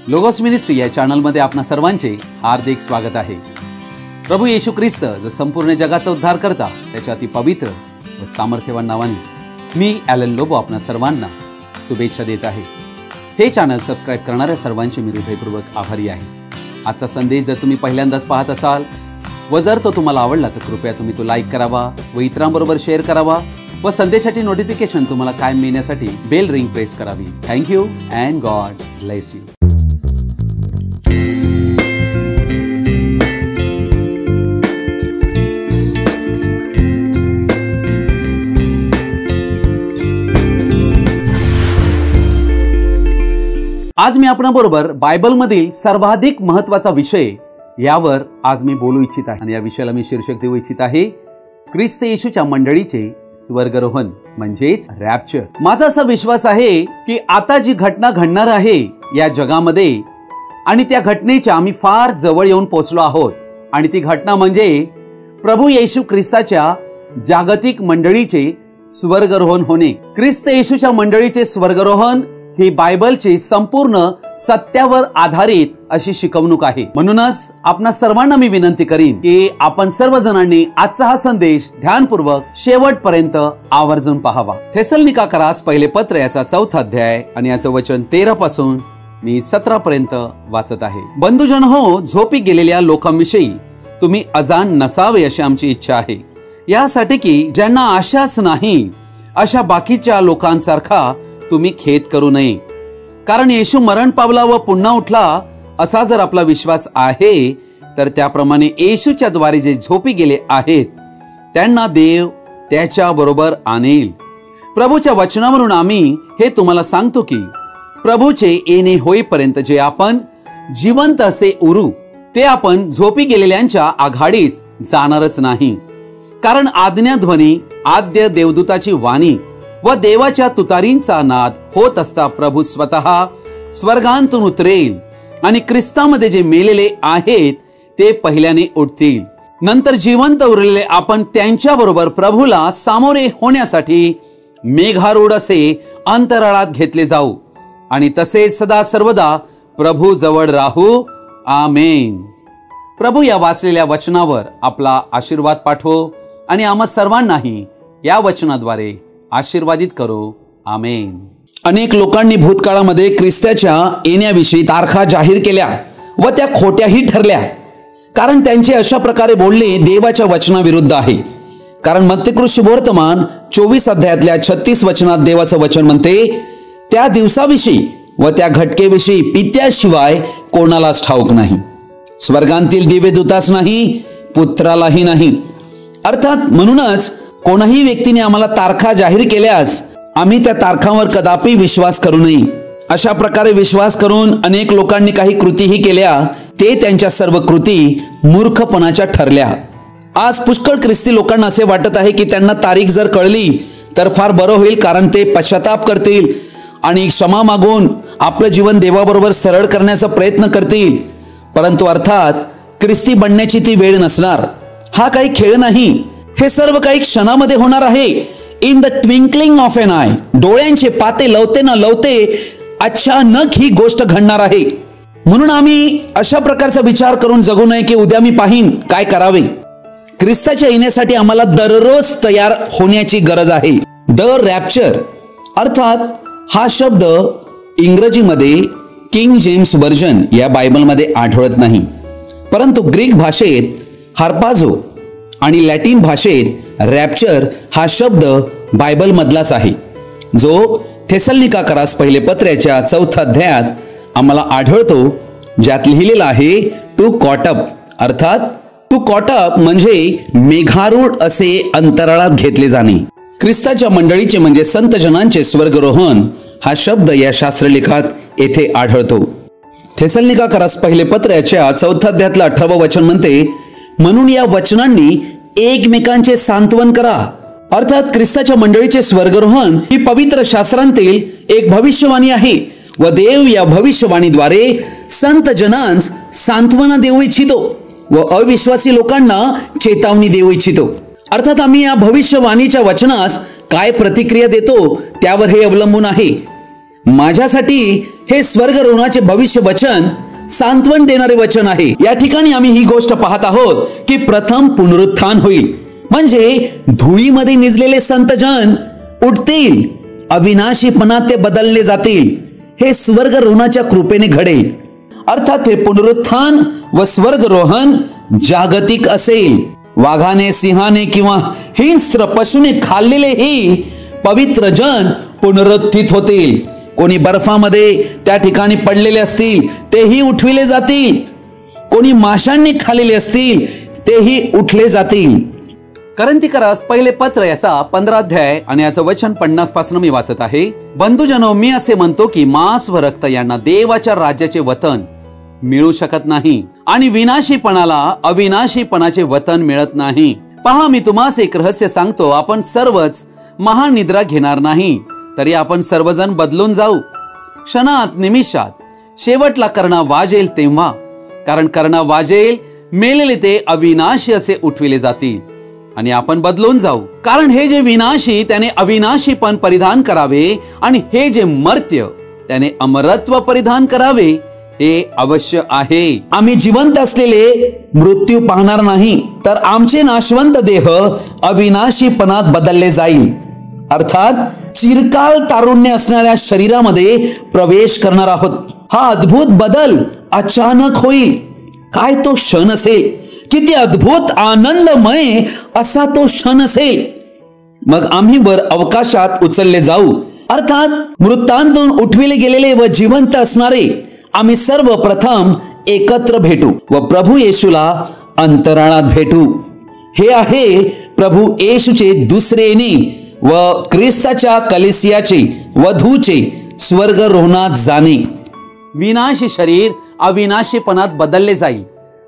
Logos ministry या चॅनलमध्ये आपणा सर्वांचे हार्दिक स्वागत आहे। प्रभू येशू ख्रिस्त जो संपूर्ण जगाचा उद्धार करता त्याच्या अति पवित्र व सामर्थ्यवान नावाने मी ॲलन लोबो आपणा सर्वांना शुभेच्छा देत आहे। हे चॅनल सबस्क्राइब करणाऱ्या सर्वांचे मी हृदयपूर्वक आभारी आहे। आजचा संदेश जर तुम्ही पहिल्यांदाच पाहत असाल व जर तो तुम्हाला आवडला तर कृपया तुम्ही तो लाईक करावा व इतरांबरोबर शेअर करावा व संदेशाची नोटिफिकेशन तुम्हाला कायम मिळण्यासाठी बेल रिंग प्रेस करावी। Thank you and God bless you. आज मी आपणाबरोबर बायबलमधील सर्वाधिक महत्त्वाचा विषय यावर आज मी बोलू इच्छित आहे आणि या विषयाला मी शीर्षक देऊ इच्छित आहे ख्रिस्त येशूच्या मंडळीचे स्वर्गारोहण म्हणजेच रॅप्चर। माझा असा विश्वास आहे की आता जी घटना घडणार आहे या जगामध्ये आणि त्या घटनेच्या आम्ही फार जवळ येऊन पोहोचलो आहोत आणि ती घटना म्हणजे प्रभू येशू ख्रिस्ताच्या जागतिक मंडळीचे स्वर्गारोहण होणे। ख्रिस्त येशूच्या मंडळीचे स्वर्गारोहण ही बायबलची संपूर्ण सत्यावर आधारित अशी शिकवणूक आहे। म्हणूनच आपणा सर्वांना मी विनंती करीन की आपण सर्वजणांनी आजचा हा संदेश ध्यानपूर्वक शेवटपर्यंत आवर्जून पाहावा। थेसलनिकाकरास पहिले पत्र याचा 4था अध्याय आणि याचं वचन 13 पासून मी 17 पर्यंत वाचत आहे। बंधुजन हो, झोपी गेलेल्या लोकांविषयी तुम्ही अजाण नसावे अशी आमची इच्छा आहे, यासाठी की ज्यांना आशाच नाही अशा बाकीच्या लोकांसारखा तुम्ही खेद करू नये। कारण येशू मरण पावला व पुन्हा उठला असा जर आपला विश्वास आहे तर त्याप्रमाणे येशूच्या द्वारे जे झोपी गेले आहेत त्यांना देव त्याच्या बरोबर आणेल। प्रभूच्या वचनावरून आम्ही हे तुम्हाला सांगतो की प्रभूचे येणे होईपर्यंत जे आपण जिवंत असे उरू ते आपण झोपी गेलेल्यांच्या आघाडीस जाणारच नाही। कारण आज्ञाध्वनी, आद्य देवदूताची वाणी व देवाच्या तुतारींचा नाद होत असता प्रभू स्वतः स्वर्गांतून उतरेल आणि ख्रिस्तामध्ये जे मेलेले आहेत ते पहिल्याने उठतील। नंतर जिवंत उरलेले आपण त्यांच्या बरोबर प्रभूला सामोरे होण्यासाठी मेघारूढ असे अंतराळात घेतले जाऊ आणि तसे सदा सर्वदा प्रभू जवळ राहू। आमेन। प्रभू या वाचलेल्या वचनावर आपला आशीर्वाद पाठवो आणि आम्हा सर्वांनाही या वचनाद्वारे आशीर्वादित करो। आमेन। अनेक लोकांनी भूतकाळामध्ये ख्रिस्ताच्या येण्याविषयी तारखा जाहीर केल्या व त्या खोट्याही ठरल्या, कारण त्यांचे अशा प्रकारे बोलणे देवाच्या वचनाविरुद्ध आहे। कारण मत्तेकृत शुभवर्तमान 24 अध्यायातल्या 36 वचनात देवाचं वचन म्हणते, त्या दिवसाविषयी व त्या घटकेविषयी पित्याशिवाय कोणालाच ठाऊक नाही, स्वर्गांतील दिव्यदूतास नाही, पुत्रालाही नाही। अर्थात म्हणूनच कोणाही व्यक्तीने आम्हाला तारखा जाहीर केल्यास आम्ही त्या तारखांवर कदापि विश्वास करू नये। अशा प्रकारे विश्वास करून अनेक लोकांनी काही कृतीही केल्या, ते त्यांच्या सर्व कृती मूर्खपणाच्या ठरल्या। आज पुष्कळ ख्रिस्ती लोकांना असे वाटत आहे की त्यांना तारीख जर कळली तर फार बरं होईल, कारण ते पश्चाताप करतील आणि क्षमा मागून आपलं जीवन देवाबरोबर सरळ करण्याचा प्रयत्न करतील। परंतु अर्थात ख्रिस्ती बनण्याची ती वेळ नसणार। हा काही खेळ नाही, हे सर्व काही क्षणामध्ये होणार आहे। In the twinkling of an eye, डोळ्यांचे पाते लवते न लवते अचानक ही गोष्ट घडणार आहे। म्हणून आम्ही अशा प्रकारचा विचार करून जगू नये की उद्या मी पाहीन काय करावे। ख्रिस्ताच्या येण्यासाठी आम्हाला दररोज तयार होण्याची गरज आहे। द रॅप्चर अर्थात हा शब्द इंग्रजीमध्ये किंग जेम्स वर्जन या बायबलमध्ये आढळत नाही, परंतु ग्रीक भाषेत हार्पाझो आणि लॅटिन भाषेत रॅप्चर हा शब्द बायबल मधलाच आहे, जो थेसलनिकाकरास पहिले पत्राच्या 4थ्या अध्यायात आम्हाला आढळतो, ज्यात लिहिलेला आहे टू कॉट अप। अर्थात टू कॉट अप म्हणजे मेघारूढ असे अंतराळात घेतले जाणे। ख्रिस्ताच्या मंडळीचे म्हणजे संत जनांचे स्वर्गारोहण हा शब्द या शास्त्रलेखात येथे आढळतो। थेसलनिकाकरास पहिले पत्राच्या 4थ्या अध्यायातलं 18वं वचन म्हणते, म्हणून या वचनांनी एकमेकांचे सांत्वन करा। अर्थात ख्रिस्ताच्या मंडळीचे स्वर्गारोहण ही पवित्र शास्त्रांतील एक भविष्यवाणी आहे व देव या भविष्यवाणीद्वारे संत जनांस सांत्वना देऊ इच्छितो व अविश्वासी लोकांना चेतावणी देऊ इच्छितो। अर्थात आम्ही या भविष्यवाणीच्या वचनास काय प्रतिक्रिया देतो त्यावर हे अवलंबून आहे। माझ्यासाठी हे स्वर्गरोहणाचे भविष्य वचन सांत्वन देणारे वचन आहे। या ठिकाणी आम्ही ही गोष्ट पाहत आहोत की प्रथम पुनरुत्थान होईल, म्हणजे धुळीमध्ये निजलेले संतजन उठतील, अविनाशीपणात ते बदलले जातील। हे स्वर्गरोहणाच्या कृपेने घडेल। अर्थात हे पुनरुत्थान व स्वर्गरोहण जागतिक असेल। वाघाने, सिंहाने किंवा हिंस्त्र पशुने खाल्लेले ही पवित्र जन पुनरुत्थित होतील। कोणी बर्फामध्ये त्या ठिकाणी पडलेले असतील तेही उठविले जातील, कोणी माशांनी खाल्लेले असतील तेही उठले जातील। करंथीकरास पहिले पत्र याचा 15 अध्याय आणि याचं वचन 50 पासून मी वाचत आहे। बंधुजनो, मी असे म्हणतो की मांस व रक्त यांना देवाच्या राज्याचे वतन मिळू शकत नाही आणि विनाशीपणाला अविनाशीपणाचे वतन मिळत नाही। पहा, मी तुम्हास एक रहस्य सांगतो, आपण सर्वच महानिद्रा घेणार नाही, तरी आपण सर्वजण बदलून जाऊ क्षणात, निमिषात, शेवटला करणा वाजेल तेव्हा। कारण करणा वाजेल, मेलेले ते अविनाशी असे उठविले जातील आणि आपण बदलून जाऊ। कारण हे जे विनाशी त्याने अविनाशीपण परिधान करावे आणि हे जे मर्त्य त्याने अमरत्व परिधान करावे, हे अवश्य आहे। आम्ही जिवंत असलेले मृत्यू पाहणार नाही, तर आमचे नाशवंत देह अविनाशीपणात बदलले जाईल। अर्थात चिरकाल तारुण्य असणाऱ्या शरीरामध्ये प्रवेश करणार आहोत। हा अद्भुत बदल अचानक होईल। काय तो क्षण असेल, किती अद्भुत आनंदमय असा तो क्षण असेल। मग आम्ही वर अवकाशात उचलले जाऊ। अर्थात मृतांतून उठविले गेलेले व जिवंत असणारे आम्ही सर्व प्रथम एकत्र भेटू व प्रभू येशूला अंतराळात भेटू। हे आहे प्रभू येशूचे दुसरे येणे व ख्रिस्ताच्या कलिसियाचे वधूचे स्वर्गरोहणात जाणे। विनाशी शरीर अविनाशीपणात बदलले जाईल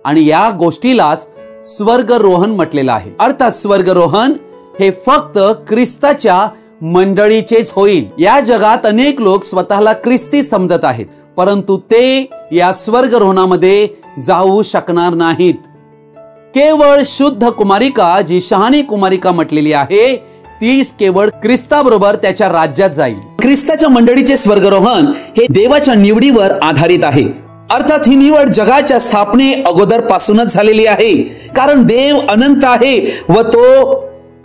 आणि या गोष्टीलाच स्वर्गरोहण म्हटलेलं आहे। अर्थात स्वर्गरोहण हे फक्त ख्रिस्ताच्या मंडळीचेच होईल। या जगात अनेक लोक स्वतःला ख्रिस्ती समजत आहेत, परंतु ते या स्वर्गरोहणामध्ये जाऊ शकणार नाहीत। केवळ शुद्ध कुमारिका, जी शहाणी कुमारिका म्हटलेली आहे, तीच केवळ ख्रिस्ताबरोबर त्याच्या राज्यात जाईल। ख्रिस्ताच्या मंडळीचे स्वर्गरोहण हे देवाच्या निवडीवर आधारित आहे। अर्थात ही निवड जगाच्या स्थापने अगोदर पासूनच झालेली आहे, कारण देव अनंत आहे व तो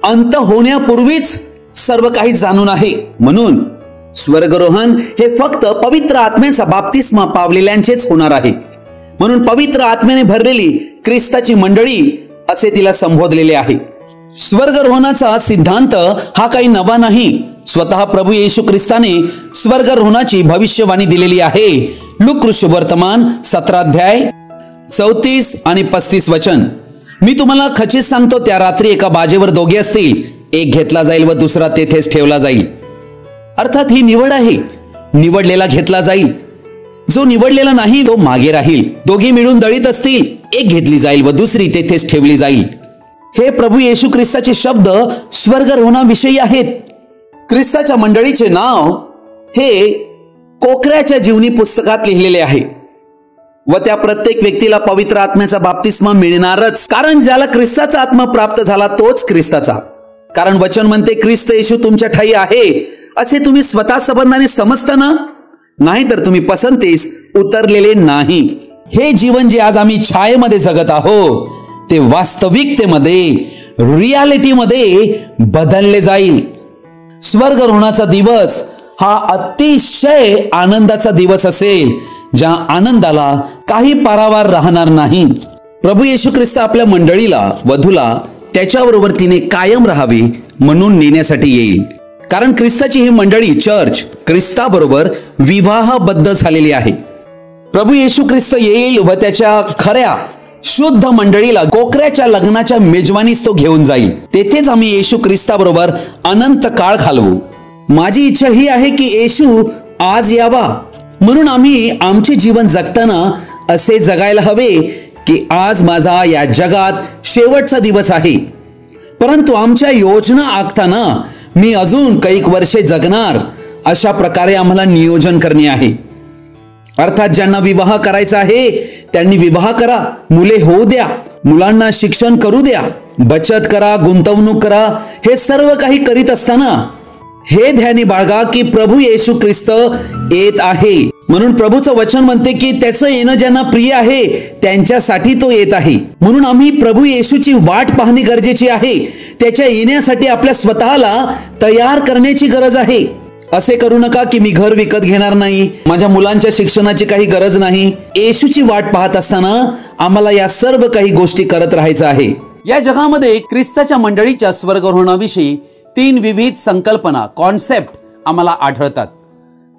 अंत होण्यापूर्वीच सर्व काही जाणून आहे। म्हणून स्वर्गरोहण हे फक्त पवित्र आत्म्याचा बाप्तिस्मा पावलेल्यांचेच होणार आहे। म्हणून पवित्र आत्म्याने भरलेली ख्रिस्ताची मंडळी असे तिला संबोधलेले आहे। स्वर्गरोहणाचा सिद्धांत हा काही नवा नाही। स्वतः प्रभू येशू ख्रिस्ताने स्वर्गरोहणाची भविष्यवाणी दिलेली आहे। लूका शुभवर्तमान 17 अध्याय 34 आणि 35 वचन। मी तुम्हाला खचित सांगतो, त्या रात्री एका बाजेवर दोघे असतील, एक घेतला जाईल व दुसरा तेथेच ठेवला जाईल। अर्थात ही निवड आहे, निवडलेला घेतला जाईल, जो निवडलेला नाही तो मागे राहील। दोघे मिळून दळीत असतील, एक घेतली जाईल व दुसरी तेथेच ठेवली जाईल। हे प्रभू येशू ख्रिस्ताचे शब्द स्वर्गरोहणाविषयी आहेत। ख्रिस्ताच्या मंडळीचे नाव हे कोकऱ्याच्या जीवनी पुस्तकात लिहिलेले आहे व त्या प्रत्येक व्यक्तीला पवित्र आत्म्याचा बाप्तिस्मा मिळणारच, कारण ज्याला ख्रिस्ताचा आत्मा प्राप्त झाला तोच ख्रिस्ताचा। कारण वचन म्हणते, ख्रिस्त येशू तुमच्या ठाई आहे असे तुम्ही स्वतः संबंधाने समजता ना, नाहीतर तुम्ही पसंतीस उतरलेले नाही। हे जीवन जे आज आम्ही छायेमध्ये जगत आहोत ते वास्तविकतेमध्ये, रियालिटीमध्ये बदलले जाईल। स्वर्गरोहणाचा दिवस हा अतिशय आनंदाचा दिवस असेल, ज्या आनंदाला काही पारावार राहणार नाही। प्रभू येशू ख्रिस्त आपल्या मंडळीला, वधूला त्याच्याबरोबर तिने कायम राहावी म्हणून नेण्यासाठी येईल। कारण ख्रिस्ताची ही मंडळी चर्च ख्रिस्ताबरोबर विवाहबद्ध झालेली आहे। प्रभू येशू ख्रिस्त येईल व त्याच्या खऱ्या शुद्ध मंडळीला कोकऱ्याच्या लग्नाच्या मेजवानीस तो घेऊन जाईल। तेथेच आम्ही येशू ख्रिस्ताबरोबर अनंत काळ घालवू। माझी इच्छा ही आहे की येशू आज यावा, म्हणून आम्ही आमचे जीवन जगताना असे जगायला हवे की आज माझा या जगात शेवटचा दिवस आहे, परंतु आमच्या योजना आखताना मी अजून कैक वर्षे जगणार, अशा प्रकारे आम्हाला नियोजन करणे आहे। अर्थात ज्यांना विवाह करायचा आहे त्यांनी विवाह करा, मुले होऊ द्या, मुलांना शिक्षण करू द्या, बचत करा, गुंतवणूक करा। हे सर्व काही करीत असताना हे ध्यानी बाळगा की प्रभू येशू ख्रिस्त येत आहे. म्हणून प्रभूचं वचन म्हणते की त्याचं येणं ज्यांना प्रिय आहे त्यांच्यासाठी तो येत आहे. म्हणून आम्ही प्रभू येशूची वाट पाहणे गरजेची आहे. त्याच्या येण्यासाठी आपल्या स्वतःला तयार करण्याची गरज आहे. असे करू नका की मी घर विकत घेणार नाही, माझ्या मुलांच्या शिक्षणाची काही गरज नाही. येशूची वाट पाहत असताना आम्हाला या सर्व काही गोष्टी करत राहायचं आहे. या जगामध्ये ख्रिस्ताच्या मंडळीच्या स्वर्गारोहणाविषयी 3 विविध संकल्पना, कॉन्सेप्ट आम्हाला आढळतात.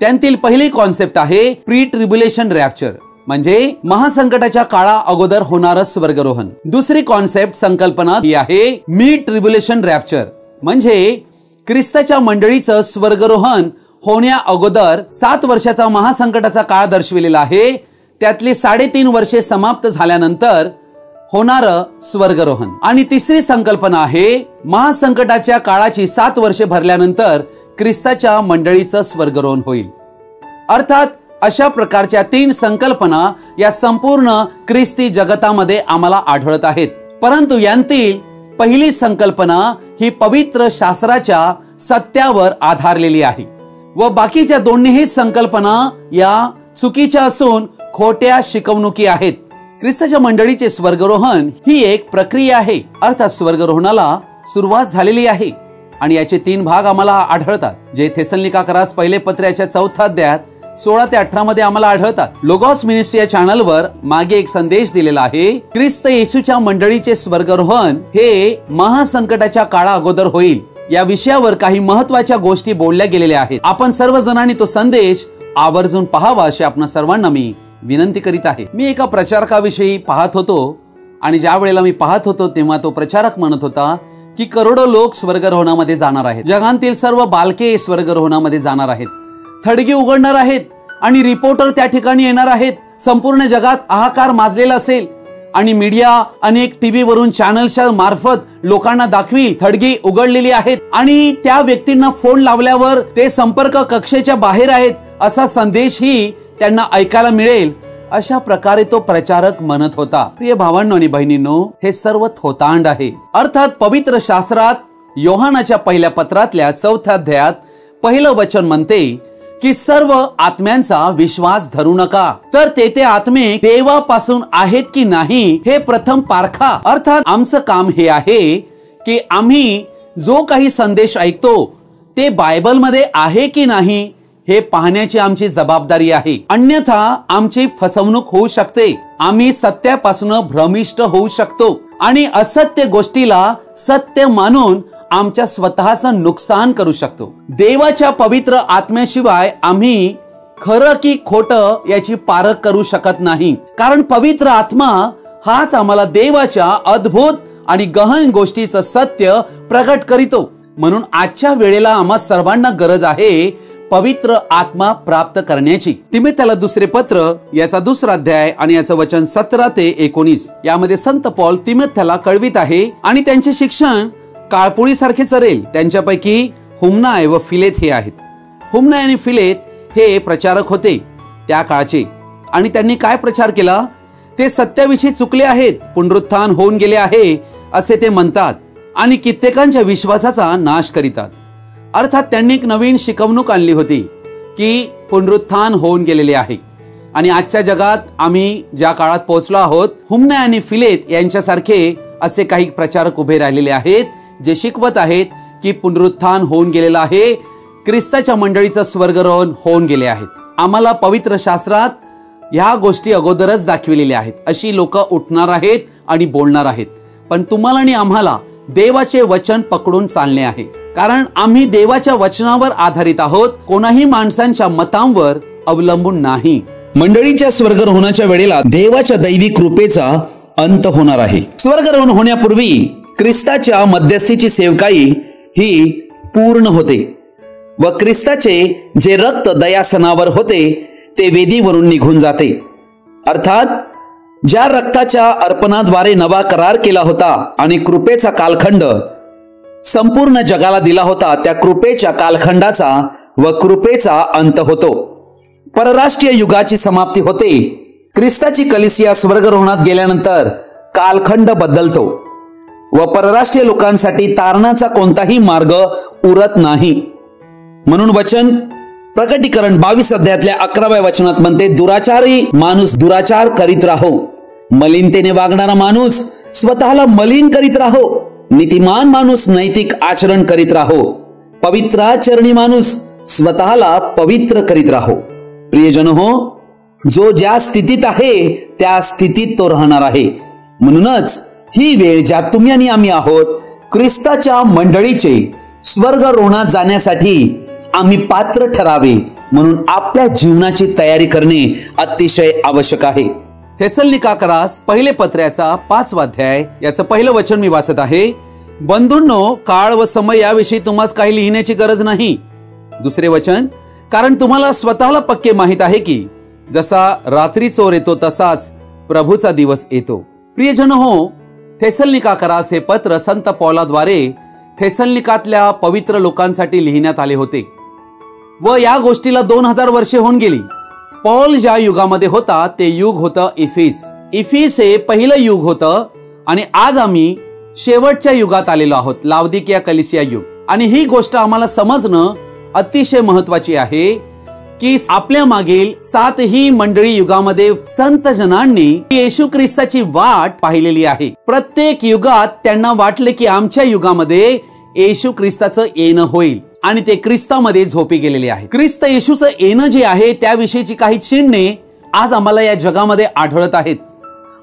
त्यांतील पहिली कॉन्सेप्ट आहे प्री ट्रिब्युलेशन रॅप्चर, म्हणजे महासंकटाच्या काळा अगोदर होणारं स्वर्गारोहण. दुसरी कॉन्सेप्ट संकल्पना ही आहे मिड ट्रिब्युलेशन रॅप्चर, म्हणजे ख्रिस्ताच्या मंडळीचं स्वर्गारोहण होण्या अगोदर 7 वर्षाचा महासंकटाचा काळ दर्शविलेला आहे. त्यातली 3.5 वर्षे समाप्त झाल्यानंतर होणारं स्वर्गारोहण. आणि तिसरी संकल्पना आहे महासंकटाच्या काळाची 7 वर्षे भरल्यानंतर ख्रिस्ताच्या मंडळीचं स्वर्गारोहण होईल. अर्थात अशा प्रकारच्या 3 संकल्पना या संपूर्ण ख्रिस्ती जगतामध्ये आम्हाला आढळत आहेत. परंतु यांतील पहिली संकल्पना ही पवित्र शास्त्राच्या सत्यावर आधारलेली आहे व बाकीच्या दोन्हीही संकल्पना या चुकीच्या असून खोट्या शिकवणुकी आहेत. ख्रिस्ताच्या मंडळीचे स्वर्गारोहण ही एक प्रक्रिया आहे. अर्थात स्वर्गारोहणाला सुरुवात झालेली आहे आणि याचे 3 भाग आम्हाला आढळतात, जे थेसलोनिकाकरास पहिले पत्राच्या 4 अध्यायात 16 ते 18 मध्ये आम्हाला आढळतात. लोगोस मिनिस्ट्री या चॅनलवर मागे एक संदेश दिलेला आहे. ख्रिस्त येशूच्या मंडळीचे स्वर्गारोहण हे महासंकटाच्या काळा अगोदर होईल. या विषयावर काही महत्वाच्या गोष्टी बोलल्या गेलेल्या आहेत. आपण सर्वजणांनी तो संदेश आवर्जून पाहावा अशी आपणा सर्वांना मी विनंती करीत आहे. मी एका प्रचारकाविषयी पाहत होतो आणि ज्या वेळेला मी पाहत होतो तेव्हा तो प्रचारक म्हणत होता की करोडो लोक स्वर्गारोहणामध्ये जाणार आहेत. जगातील सर्व बालके स्वर्गारोहणामध्ये जाणार आहेत. थडगी उघडणार आहेत आणि रिपोर्टर त्या ठिकाणी येणार आहेत. संपूर्ण जगात हाहाकार माजलेला असेल आणि मीडिया अनेक टीव्ही वरून चॅनल्सच्या मार्फत लोकांना दाखवी थडगी उघडलेली आहेत आणि त्या व्यक्तींना फोन लावल्यावर ते संपर्क कक्षेच्या बाहेर आहेत असा संदेशही त्यांना ऐकायला मिळेल. अशा प्रकारे तो प्रचारक म्हणत होता. प्रिय भावांनो आणि बहिणींनो, हे सर्व थोतांड आहे. अर्थात पवित्र शास्त्रात योहानाच्या पहिल्या पत्रातल्या 4 अध्यायात पहिलं वचन म्हणते की सर्व आत्म्यांचा विश्वास धरू नका, तर ते आत्मे देवापासून आहेत की नाही हे प्रथम पारखा. अर्थात आमचं काम हे आहे की आम्ही जो काही संदेश ऐकतो ते बायबलमध्ये आहे की नाही हे पाहण्याची आमची जबाबदारी आहे. अन्यथा आमची फसवणूक होऊ शकते. आम्ही सत्यापासून भ्रमिष्ट होऊ शकतो आणि असत्य गोष्टीला सत्य मानून आमच्या स्वतःचं नुकसान करू शकतो. देवाच्या पवित्र आत्म्याशिवाय आम्ही खरं की खोटं याची पारख करू शकत नाही, कारण पवित्र आत्मा हाच आम्हाला देवाच्या अद्भुत आणि गहन गोष्टीचं सत्य प्रगट करीतो. म्हणून आजच्या वेळेला आम्हा सर्वांना गरज आहे पवित्र आत्मा प्राप्त करण्याची. तिमोथेला दुसरे पत्र याचा 2 अध्याय आणि याचं वचन 17 ते 19 यामध्ये संत पौल तिमोथेला कळवित आहे आणि त्यांचे शिक्षण काळपुळीसारखे चरेल. त्यांच्यापैकी हुमनाय व फिलेत हे आहेत. हुमनाय आणि फिलेत हे प्रचारक होते त्या काळचे आणि त्यांनी काय प्रचार केला? ते सत्याविषयी चुकले आहेत, पुनरुत्थान होऊन गेले आहे असे ते म्हणतात आणि कित्येकांच्या विश्वासाचा नाश करीतात. अर्थात त्यांनी एक नवीन शिकवणूक आणली होती की पुनरुत्थान होऊन गेलेले आहे. आणि आजच्या जगात आम्ही ज्या काळात पोहोचलो आहोत, हुमनाय आणि फिलेत यांच्यासारखे असे काही प्रचारक उभे राहिलेले आहेत जे शिकवत आहेत की पुनरुत्थान होऊन गेलेलं आहे, ख्रिस्ताच्या मंडळीचं स्वर्गारोहण होऊन गेले आहेत. आम्हाला पवित्र शास्त्रात ह्या गोष्टी अगोदरच दाखविलेल्या आहेत. अशी लोक उठणार आहेत आणि बोलणार आहेत. पण तुम्हाला आणि आम्हाला देवाचे वचन पकडून चालणे आहे, कारण आम्ही देवाच्या वचनावर आधारित आहोत, कोणाही माणसांच्या मतांवर अवलंबून नाही. मंडळीच्या स्वर्गारोहणाच्या वेळेला देवाच्या दैवी कृपेचा अंत होणार आहे. स्वर्गारोहण होण्यापूर्वी ख्रिस्ताच्या मध्यस्थीची सेवकाई ही पूर्ण होते व ख्रिस्ताचे जे रक्त दयासनावर होते ते वेदीवरून निघून जाते. अर्थात ज्या रक्ताच्या अर्पणाद्वारे नवा करार केला होता आणि कृपेचा कालखंड संपूर्ण जगाला दिला होता, त्या कृपेच्या कालखंडाचा व कृपेचा अंत होतो. परराष्ट्रीय युगाची समाप्ती होते. ख्रिस्ताची कलिसिया स्वर्गारोहणात गेल्यानंतर कालखंड बदलतो व परराष्ट्रीय लोकांसाठी तारणाचा कोणताही मार्ग उरत नाही. म्हणून वचन प्रकटीकरण 22 अध्यायातल्या 11व्या वचनात म्हणते, दुराचारी माणूस दुराचार करीत राहो, मलिनतेने वागणारा माणूस स्वतःला मलिन करीत राहो, नीतिमान माणूस नैतिक आचरण करीत राहो, पवित्राचरणी माणूस स्वतःला पवित्र करीत राहो. प्रियजन हो, जो ज्या स्थितीत आहे त्या स्थितीत तो राहणार आहे. म्हणूनच ही वेळ ज्यात तुम्ही आणि आम्ही आहोत, ख्रिस्ताच्या मंडळीचे स्वर्गरोहणात जाण्यासाठी आम्ही पात्र ठरावे म्हणून आपल्या जीवनाची तयारी करणे अतिशय आवश्यक आहे. थेसलोनिकाकरास पहिले पत्र्याचा 5वा अध्याय याचं पहिलं वचन मी वाचत आहे. बंधूंनो, काळ व समय याविषयी तुम्हाला काही लिहिण्याची गरज नाही. दुसरे वचन, कारण तुम्हाला स्वतःला पक्के माहित आहे की जसा रात्री चोर येतो तसाच प्रभूचा दिवस येतो. प्रियजन हो, थेसलोनिकाकरास हे पत्र संत पौलाद्वारे थेसलोनिकातल्या पवित्र लोकांसाठी लिहिण्यात आले होते व या गोष्टीला 2000 वर्षे होऊन गेली. पौल ज्या युगामध्ये होता ते युग होतं इफिस. इफिस हे पहिलं युग होतं आणि आज आम्ही शेवटच्या युगात आलेलो आहोत, लावदिकिया कलिसिया युग. आणि ही गोष्ट आम्हाला समजणं अतिशय महत्वाची आहे की आपल्या मागील 7ही मंडळी युगामध्ये संत जनांनी येशू ख्रिस्ताची वाट पाहिलेली आहे. प्रत्येक युगात त्यांना वाटले की आमच्या युगामध्ये येशू ख्रिस्ताचं येणं होईल आणि ते ख्रिस्तामध्ये झोपी गेलेले आहे. ख्रिस्त येशूचं येणं जे आहे त्याविषयीची काही चिन्हे आज आम्हाला या जगामध्ये आढळत आहेत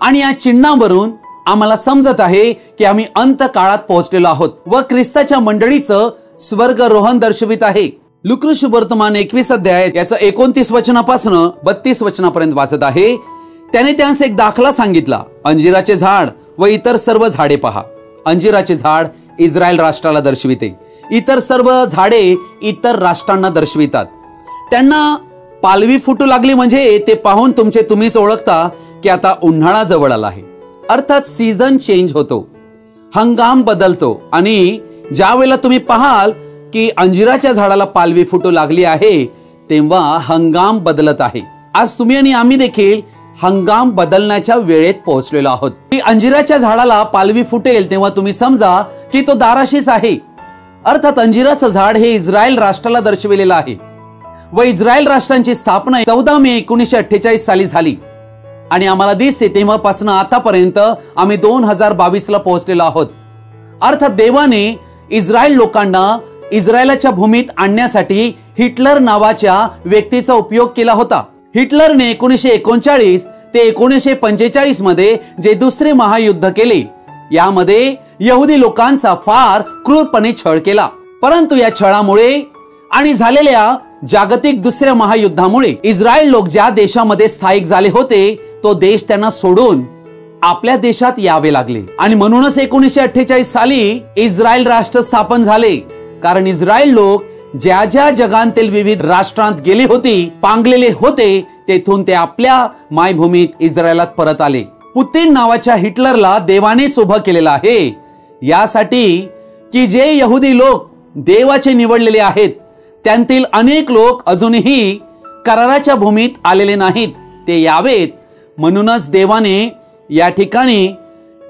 आणि या चिन्हावरून आम्हाला समजत आहे की आम्ही अंत काळात पोहोचलेलो आहोत व ख्रिस्ताच्या मंडळीचं स्वर्गरोहण दर्शवित आहे. लुका सुवर्तमान 21 अध्याय याचं 29 वचनापासून 32 वचनापर्यंत वाचत आहे. त्याने त्यांस एक दाखला सांगितला, अंजिराचे झाड व इतर सर्व झाडे पहा. अंजिराचे झाड इस्रायल राष्ट्राला दर्शविते, इतर सर्व झाडे इतर राष्ट्रांना दर्शवितात. त्यांना पालवी फुटू लागली म्हणजे ते पाहून तुम्हीच ओळखता की आता उन्हाळा जवळ आला आहे. अर्थात सीझन चेंज होतो, हंगाम बदलतो आणि ज्या वेळेला तुम्ही पाहाल की अंजिराच्या झाडाला पालवी फुटू लागली आहे तेव्हा हंगाम बदलत आहे. आज तुम्ही आणि आम्ही देखील हंगाम बदलण्याच्या वेळेत पोहोचलेलो आहोत. की अंजिराच्या झाडाला पालवी फुटेल तेव्हा तुम्ही समजा की तो दाराशीच आहे. अर्थात अंजिराचं झाड हे इस्रायल राष्ट्राला दर्शविलेलं आहे व इस्रायल राष्ट्रांची स्थापना 14 मे 1948 साली झाली आणि आम्हाला दिसते तेव्हापासून आतापर्यंत आम्ही 2022 ला पोहोचलेलो आहोत. अर्थात देवाने इस्रायल लोकांना इस्रायलाच्या भूमीत आणण्यासाठी हिटलर नावाच्या व्यक्तीचा उपयोग केला होता. हिटलरने 1939 ते 1945 मध्ये जे दुसरे महायुद्ध केले यामध्ये यहुदी लोकांचा फार क्रूरपणे छळ केला. परंतु या छळामुळे आणि झालेल्या जागतिक दुसऱ्या महायुद्धामुळे इस्रायल लोक ज्या देशामध्ये स्थायिक झाले होते तो देश त्यांना सोडून आपल्या देशात यावे लागले आणि म्हणूनच 1948 साली इस्रायल राष्ट्र स्थापन झाले. कारण इस्रायल लोक ज्या ज्या जगांतील विविध राष्ट्रांत गेले होते, पांगलेले होते, तेथून ते आपल्या मायभूमीत इस्रायलात परत आले. पुतीन नावाच्या हिटलरला देवानेच उभं केलेलं आहे यासाठी की जे यहुदी लोक देवाचे निवडलेले आहेत त्यांतील अनेक लोक अजूनही कराराच्या भूमीत आलेले नाहीत, ते यावेत. म्हणूनच देवाने या ठिकाणी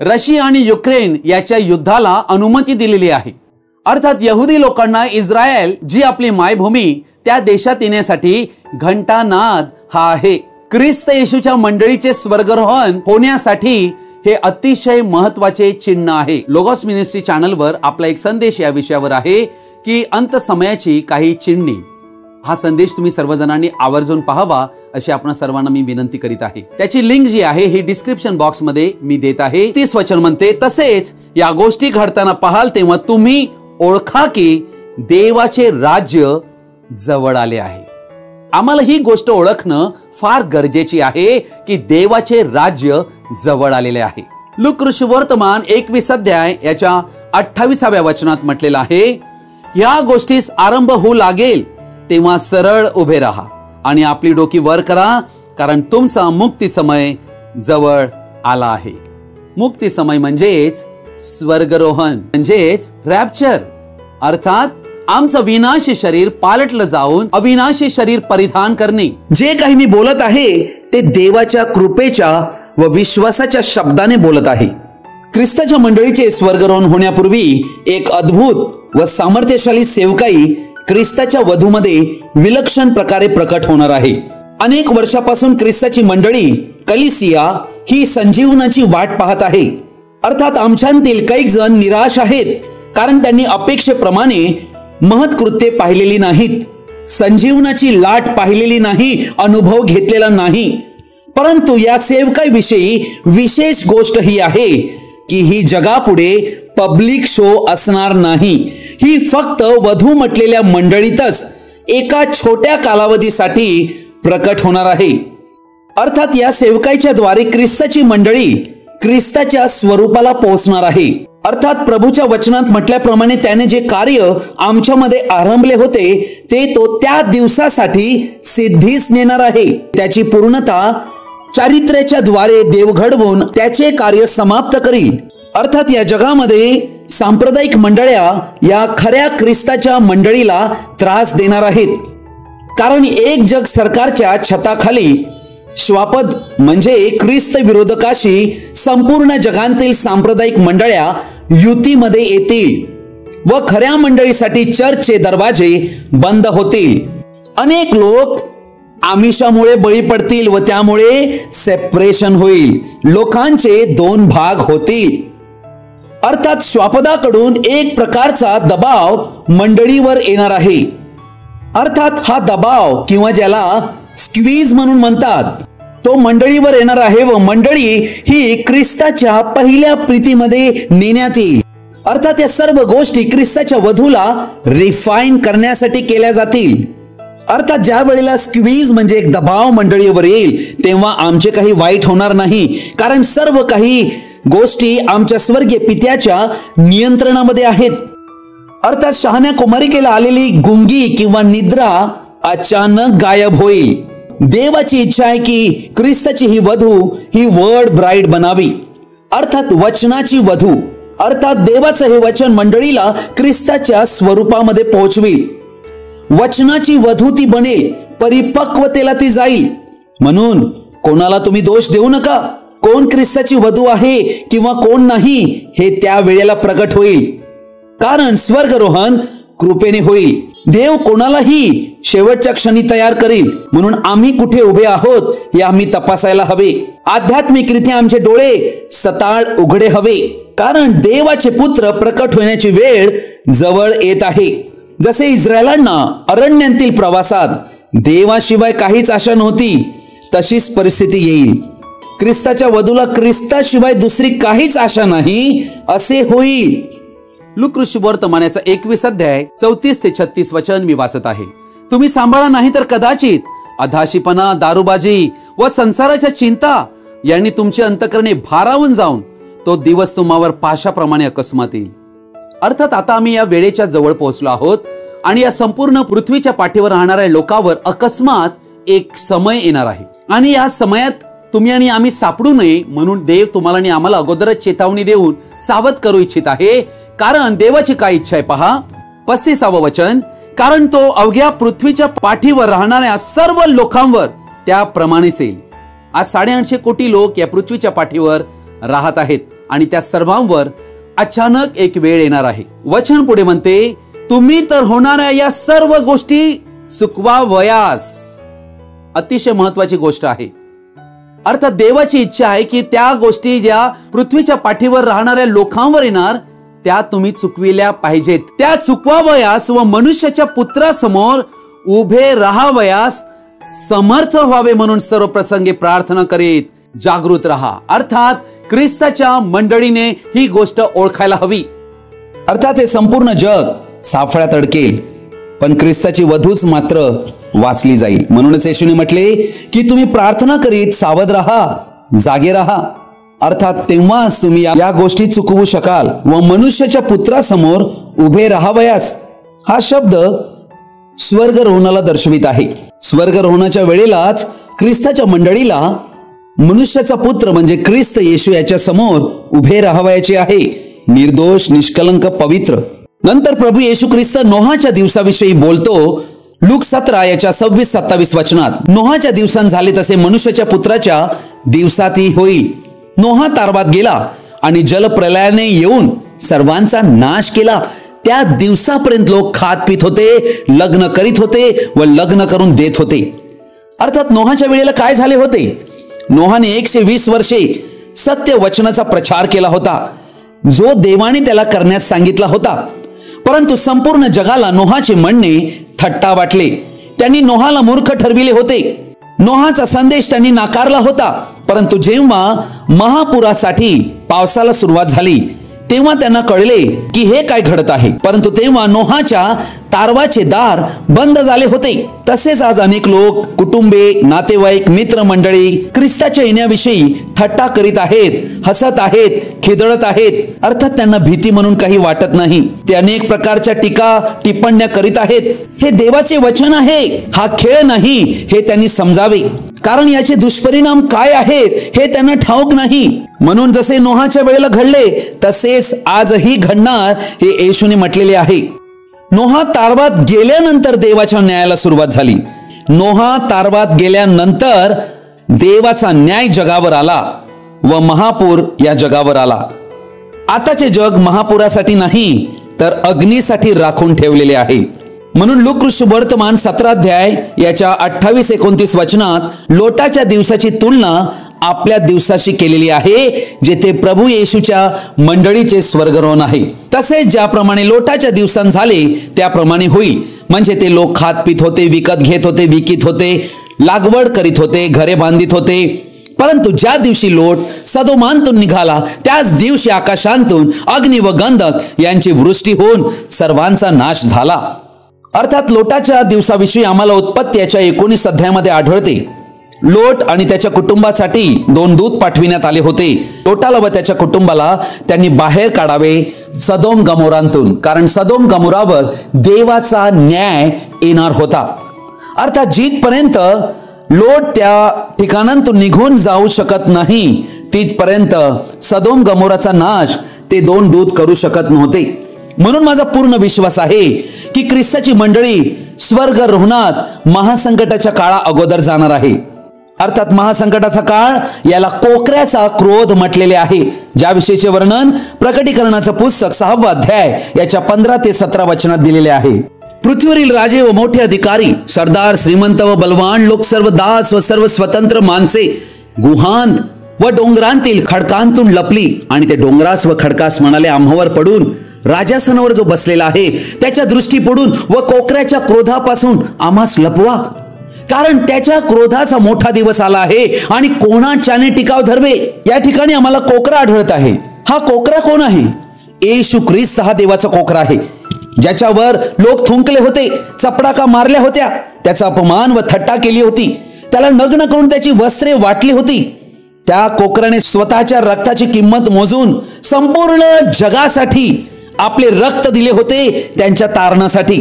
रशिया आणि युक्रेन याच्या युद्धाला अनुमती दिलेली आहे. अर्थात यहुदी लोकांना इस्रायल जी आपली मायभूमी त्या देशात येण्यासाठी घंटानाद हा आहे. ख्रिस्त येशूच्या मंडळीचे स्वर्गरोहण होण्यासाठी हे अतिशय महत्वाचे चिन्ह आहे. लोगोस मिनिस्ट्री चॅनलवर आपला एक संदेश या विषयावर आहे की अंत समयाची काही चिन्हे. हा संदेश तुम्ही सर्वजणांनी आवर्जून पाहावा अशी आपण सर्वांना मी विनंती करीत आहे. त्याची लिंक जी आहे ही डिस्क्रिप्शन बॉक्स मध्ये मी देत आहे. 30 वचन म्हणते, तसेच या गोष्टी घडताना पाहाल तेव्हा तुम्ही ओळखा की देवाचे राज्य जवळ आले आहे. आम्हाला ही गोष्ट ओळखणं फार गरजेची आहे की देवाचे राज्य जवळ आलेले आहे. लुका सुवर्तमान 21 अध्याय याच्या 28व्या वचनात म्हटलेलं आहे, या गोष्टीस आरंभ होऊ लागेल तेव्हा सरळ उभे राहा आणि आपली डोकी वर करा, कारण तुमचा मुक्ती समय जवळ आला आहे. मुक्ती समय म्हणजेच स्वर्गरोहण, म्हणजेच रॅप्चर. अर्थात आमचं विनाशी शरीर पालटलं जाऊन अविनाशी शरीर परिधान करणे. जे काही मी बोलत आहे ते देवाच्या कृपेच्या व विश्वासाच्या शब्दाने बोलत आहे. ख्रिस्ताच्या मंडळीचे स्वर्गरोहण होण्यापूर्वी एक अद्भुत व सामर्थ्यशाली सेवकाई ख्रिस्ताच्या वधूमध्ये विलक्षण प्रकारे प्रकट होणार आहे. अनेक वर्षापासून ख्रिस्ताची मंडळी कलिसिया ही संजीवनाची वाट पाहत आहे. अर्थात आमच्यातील काही जण निराश आहेत, कारण त्यांनी अपेक्षेप्रमाणे महत्कृत्ये पाहिलेली नाहीत, संजीवनाची लाट पाहिलेली नाही, अनुभव घेतलेला नाही. परंतु या सेवकाविषयी विशेष गोष्ट ही आहे की ही जगापुढे पब्लिक शो असणार नाही. ही फक्त वधू म्हटलेल्या मंडळीतच एका छोट्या कालावधीसाठी प्रकट होणार आहे. अर्थात या सेवकाच्या द्वारे ख्रिस्ताची मंडळी ख्रिस्ताच्या स्वरूपाला पोहोचणार आहे. अर्थात प्रभूच्या वचनात म्हटल्याप्रमाणे त्याने जे कार्य आमच्यामध्ये आरंभले होते ते तो त्या दिवसासाठी सिद्धीस नेणार आहे. त्याची पूर्णता चारित्र्याच्या द्वारे देव घडवून त्याचे कार्य समाप्त करील. अर्थात या जगामध्ये सांप्रदायिक मंडळ्या या खऱ्या ख्रिस्ताच्या मंडळीला त्रास देणार आहेत, कारण एक जग सरकारच्या छताखाली श्वापद म्हणजे ख्रिस्त विरोधकाशी संपूर्ण जगातील सांप्रदायिक मंडळ्या युतीमध्ये येतील व खऱ्या मंडळीसाठी चर्चचे दरवाजे बंद होतील. अनेक लोक आमिषामुळे बळी पडतील व त्यामुळे सेपरेशन होईल. लोकांचे दोन भाग होतील. अर्थात श्वापदाकडून एक प्रकारचा दबाव मंडळीवर येणार आहे. अर्थात हा दबाव किंवा ज्याला स्क्वीज म्हणून म्हणतात तो मंडळीवर येणार आहे व मंडळी ही ख्रिस्ताच्या पहिल्या प्रीतीमध्ये नेण्यात येईल. अर्थात या सर्व गोष्टी ख्रिस्ताच्या वधूला रिफाईन करण्यासाठी केल्या जातील. अर्थात ज्या वेळेला स्क्वीज म्हणजे एक दबाव मंडळीवर येईल तेव्हा आमचे काही वाईट होणार नाही, कारण सर्व काही गोष्टी आमच्या स्वर्गीय पित्याच्या नियंत्रणामध्ये आहेत. अर्थात शहाण्या कुमारिकेला आलेली गुंगी किंवा निद्रा अचानक गायब होईल. देवाची इच्छा आहे की ख्रिस्ताची ही वधू ही वर्ड ब्राइड बनावी, अर्थात वचनाची वधू. अर्थात देवाचं हे वचन मंडळीला ख्रिस्ताच्या स्वरूपामध्ये पोहोचवी. वचनाची वधू ती बनेल, परिपक्वतेला ती जाईल. म्हणून कोणाला तुम्ही दोष देऊ नका. कोण ख्रिस्ताची वधू आहे किंवा कोण नाही हे त्या वेळेला प्रकट होईल, कारण स्वर्गरोहण कृपेने होईल. देव कोणालाही शेवटच्या क्षणी तयार करील. म्हणून आम्ही कुठे उभे आहोत हे आम्ही तपासायला हवे. आध्यात्मिकरित्या आमचे डोळे सताळ उघडे हवे, कारण देवाचे पुत्र प्रकट होण्याची वेळ जवळ येत आहे. जसे इस्रायलांना अरण्यातील प्रवासात देवाशिवाय काहीच आशा नव्हती, तशीच परिस्थिती येईल. ख्रिस्ताच्या वधूला ख्रिस्ताशिवाय दुसरी काहीच आशा नाही असे होईल. लूका वर्तमानाचा 21 अध्याय 34 ते 36 वचन मी वाचत आहे. तुम्ही सांभाळा नाही तर कदाचित अधाशीपणा, दारूबाजी व संसाराच्या चिंता यांनी तुमची अंतकरणे भारावून जाऊन तो दिवस तुम्हावर पाशाप्रमाणे अकस्मात येईल. अर्थात आता आम्ही या वेळेच्या जवळ पोहोचलो आहोत आणि या संपूर्ण पृथ्वीच्या पाठीवर राहणाऱ्या लोकांवर अकस्मात एक समय येणार आहे. आणि या समयात तुम्ही आणि आम्ही सापडू नये म्हणून देव तुम्हाला आणि आम्हाला अगोदरच चेतावणी देऊन सावध करू इच्छित आहे. कारण देवाची काय इच्छा आहे पहा, 35वे वचन, कारण तो अवघ्या पृथ्वीच्या पाठीवर राहणाऱ्या सर्व लोकांवर त्याप्रमाणेच येईल. आज 850 कोटी लोक या पृथ्वीच्या पाठीवर राहत आहेत आणि त्या सर्वांवर अचानक एक वेळ येणार आहे. वचन पुढे म्हणते, तुम्ही तर होणाऱ्या या सर्व गोष्टी चुकवावयास. अतिशय महत्वाची गोष्ट आहे. अर्थात देवाची इच्छा आहे की त्या गोष्टी ज्या पृथ्वीच्या पाठीवर राहणाऱ्या लोकांवर येणार त्या तुम्ही चुकविल्या पाहिजेत. त्या चुकवावयास व मनुष्याच्या पुत्रासमोर उभे राहावयास समर्थ व्हावे म्हणून सर्व प्रसंगी प्रार्थना करीत जागृत रहा. अर्थात ख्रिस्ताच्या मंडळीने ही गोष्ट ओळखायला हवी. अर्थात हे संपूर्ण जग साफळ्यात अडकेल, पण ख्रिस्ताची वधूच मात्र वाचली जाईल. म्हणूनच येशूने म्हटले की तुम्ही प्रार्थना करीत सावध रहा, जागे रहा. अर्थात तेव्हाच तुम्ही या गोष्टी चुकवू शकाल व मनुष्याच्या पुत्रासमोर उभे राहावयास हा शब्द स्वर्गरोहणाला दर्शवित आहे. स्वर्गरोहणाच्या वेळेलाच ख्रिस्ताच्या मंडळीला मनुष्याचा पुत्र म्हणजे ख्रिस्त येशू याच्या समोर उभे राहावयाचे आहे, निर्दोष, निष्कलंक, पवित्र. नंतर प्रभू येशू ख्रिस्त नोहाच्या दिवसाविषयी बोलतो. लूक 17 याच्या 26-27 वचनात, नोहाच्या दिवसांत झाले तसे मनुष्याच्या पुत्राच्या दिवसातही होईल. नोहा तारवात गेला आणि जलप्रलयाने येऊन सर्वांचा नाश केला. त्या दिवसापर्यंत लोक खात पित होते, लग्न करीत होते व लग्न करून देत होते. अर्थात नोहाच्या वेळेला काय झाले होते? नोहाने 120 वर्षे सत्य वचनाचा प्रचार केला होता, जो देवाने त्याला करण्यास सांगितला होता. परंतु संपूर्ण जगाला नोहाचे म्हणणे थट्टा वाटले. त्यांनी नोहाला मूर्ख ठरविले होते. नोहाचा संदेश त्यांनी नाकारला होता. परंतु जेव्हा महापुरासाठी पावसाला सुरुवात झाली तेव्हा त्यांना कळले की हे काय घडत आहे. परंतु तेव्हा नोहाच्या तारवाचे दार बंद झाले होते. तसेच आज अनेक लोक, कुटुंबे, नातेवाईक, मित्रमंडळी ख्रिस्ताच्या येण्याविषयी थट्टा करीत आहेत, हसत आहेत, खिदळत आहेत. अर्थात त्यांना भीती म्हणून काही वाटत नाही. ते अनेक प्रकारच्या टीका टिप्पण्या करीत आहेत. हे देवाचे वचन आहे, हा खेळ नाही हे त्यांनी समजावे. कारण याचे दुष्परिणाम काय आहेत हे त्यांना ठाऊक नाही. म्हणून जसे नोहाच्या वेळेला घडले तसेच आजही घडणार हे येशूने म्हटलेले आहे. नोहा तारवात गेल्यानंतर देवाच्या न्यायाला सुरुवात झाली. नोहा तारवात गेल्यानंतर देवाचा न्याय जगावर आला व महापूर या जगावर आला. आताचे जग महापुरासाठी नाही तर अग्नीसाठी राखून ठेवलेले आहे. म्हणून लूका वर्तमान 17 अध्याय याच्या 28-29 वचनात लोटाच्या दिवसाची तुलना आपल्या दिवसाशी केलेली आहे, जेथे प्रभू येशूच्या मंडळीचे स्वर्गरोहण आहे. तसेच ज्याप्रमाणे लोटाच्या दिवसांत झाले त्याप्रमाणे होईल. म्हणजे ते लोक खात पित होते, विकत घेत होते, विकित होते, लागवड करीत होते, घरे बांधित होते. परंतु ज्या दिवशी लोट सदोमांतून निघाला त्याच दिवशी आकाशांतून अग्नी व गंधक यांची वृष्टी होऊन सर्वांचा नाश झाला. अर्थात लोटाच्या दिवसाविषयी आम्हाला उत्पत्ती याच्या 19 अध्यायामध्ये आढळते. लोट आणि त्याच्या कुटुंबासाठी 2 दूत पाठविण्यात आले होते. लोटाला व त्याच्या कुटुंबाला त्यांनी बाहेर काढावे सदोम गमोरांतून, कारण सदोम गमोरावर देवाचा न्याय येणार होता. अर्थात जिथपर्यंत लोट त्या ठिकाणांतून निघून जाऊ शकत नाही तिथपर्यंत सदोम गमोराचा नाश ते 2 दूत करू शकत नव्हते. म्हणून माझा पूर्ण विश्वास आहे की ख्रिस्ताची मंडळी स्वर्गरोहणात महासंकटाच्या काळा अगोदर जाणार आहे. अर्थात महासंकटाचा काळ याला कोकऱ्याचा क्रोध म्हटलेले आहे, ज्याविषयीचे वर्णन प्रकटीकरणाचं पुस्तक 6 अध्याय याच्या 15 ते 17 वचनात दिलेले आहे. पृथ्वीवरील राजे व मोठे अधिकारी, सरदार, श्रीमंत व बलवान लोक, सर्व दास व सर्व स्वतंत्र माणसे गुहांत व डोंगरांतील खडकांतून लपली आणि ते डोंगरास व खडकास म्हणाले, आम्हावर पडून राजासनावर जो बसलेला आहे त्याच्या दृष्टी पडून व कोकऱ्याच्या क्रोधापासून आम्हास लपवा, कारण त्याच्या क्रोधाचा मोठा दिवस आला आहे आणि कोणाच्याने टिकाव धरवे. या ठिकाणी आम्हाला कोकरा आढळत आहे. हा कोकरा कोण आहे? येशू ख्रिस्त हा देवाचा कोकरा आहे, ज्याच्यावर लोक थुंकले होते, चपडाका मारल्या होत्या, त्याचा अपमान व थट्टा केली होती, त्याला नग्न करून त्याची वस्त्रे वाटली होती. त्या कोकराने स्वतःच्या रक्ताची किंमत मोजून संपूर्ण जगासाठी आपले रक्त दिले होते, त्यांच्या तारणासाठी.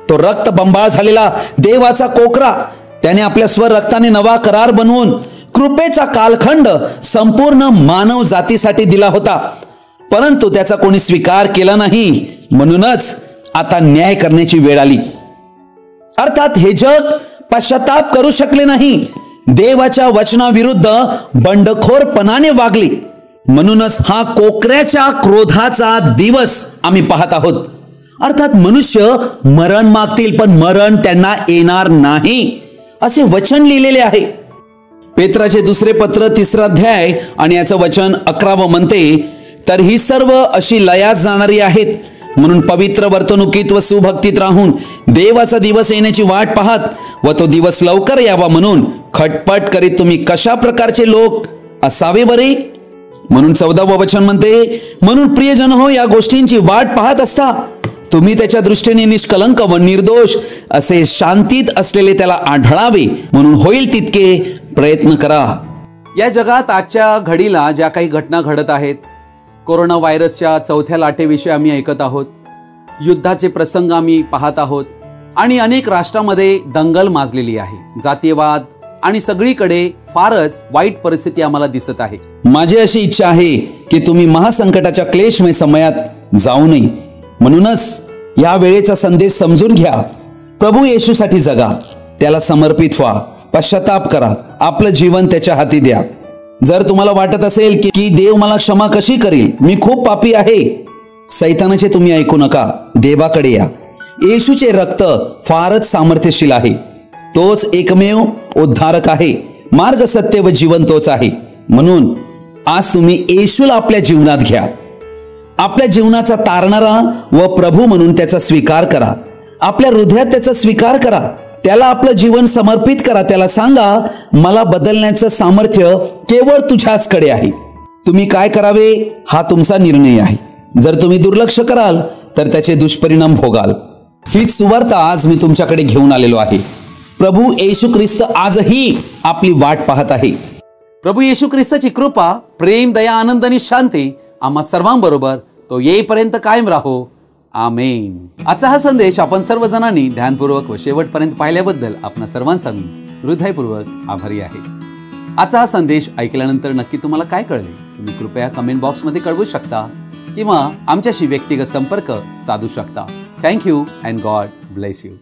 तो रक्त बंबाळ झालेला देवाचा कोकरा त्याने आपल्या स्वरक्ताने नवा करार बनवून कृपेचा कालखंड संपूर्ण मानव जातीसाठी दिला होता. परंतु त्याचा कोणी स्वीकार केला नाही. म्हणूनच आता न्याय करण्याची वेळ आली. अर्थात हे जग पश्चाताप करू शकले नाही. देवाच्या वचनाविरुद्ध बंडखोरपणाने वागले. म्हणूनच हा कोकऱ्याच्या क्रोधाचा दिवस आम्ही पाहत आहोत. अर्थात मनुष्य मरण मागतील पण मरण त्यांना येणार नाही असे वचन लिहिलेले आहे. पेत्राचे 2 पत्र 3 अध्याय आणि याचं वचन 11 म्हणते, तर ही सर्व अशी लयास जाणारी आहेत. म्हणून पवित्र वर्तणुकीत व सुभक्तीत राहून देवाचा दिवस येण्याची वाट पाहत व तो दिवस लवकर यावा म्हणून खटपट करीत तुम्ही कशा प्रकारचे लोक असावे बरे. म्हणून 14 वचन म्हणते, म्हणून प्रियजन हो, या गोष्टींची वाट पाहत असता तुम्ही त्याच्या दृष्टीने निष्कलंक व निर्दोष असे शांतीत असलेले त्याला आढळावे म्हणून होईल तितके प्रयत्न करा. या जगात आजच्या घडीला ज्या काही घटना घडत आहेत, कोरोना व्हायरसच्या 4थ्या लाटेविषयी आम्ही ऐकत आहोत, युद्धाचे प्रसंग आम्ही पाहत आहोत आणि अनेक राष्ट्रांमध्ये दंगल माजलेली आहे. जातीयवाद आणि सगळीकडे फारच वाईट परिस्थिती आम्हाला दिसत आहे. माझी अशी इच्छा आहे की तुम्ही महासंकटाच्या क्लेशमय समयात जाऊ नये. म्हणूनच या वेळेचा संदेश समजून घ्या. प्रभू येशूसाठी जगा, त्याला समर्पित व्हा, पश्चाताप करा, आपलं जीवन त्याच्या हाती द्या. जर तुम्हाला वाटत असेल की देव मला क्षमा कशी करेल, मी खूप पापी आहे, सैतानाचे तुम्ही ऐकू नका, देवाकडे या. येशूचे रक्त फारच सामर्थ्यशील आहे. तोच एकमेव उद्धारक आहे. मार्ग, सत्य व जीवन तोच आहे. म्हणून आज तुम्ही येशूला आपल्या जीवनात घ्या. आपल्या जीवनाचा तारणारा व प्रभू म्हणून त्याचा स्वीकार करा. आपल्या हृदयात त्याचा स्वीकार करा. त्याला आपलं जीवन समर्पित करा. त्याला सांगा, मला बदलण्याचं सामर्थ्य केवळ तुझ्याचकडे आहे. तुम्ही काय करावे हा तुमचा निर्णय आहे. जर तुम्ही दुर्लक्ष कराल तर त्याचे दुष्परिणाम भोगाल. हीच सुवार्ता आज मी तुमच्याकडे घेऊन आलेलो आहे. प्रभू येशू ख्रिस्त आजही आपली वाट पाहत आहे. प्रभू येशू ख्रिस्ताची कृपा, प्रेम, दया, आनंद आणि शांती आम्हा सर्वांबरोबर तो येईपर्यंत कायम राहो. आमेन. आजचा हा संदेश आपण सर्वजणांनी ध्यानपूर्वक व शेवटपर्यंत पाहिल्याबद्दल आपणा सर्वांचा मी हृदयपूर्वक आभारी आहे. आजचा हा संदेश ऐकल्यानंतर नक्की तुम्हाला काय कळले तुम्ही कृपया कमेंट बॉक्समध्ये कळवू शकता किंवा आमच्याशी व्यक्तिगत संपर्क साधू शकता. Thank you and God bless you.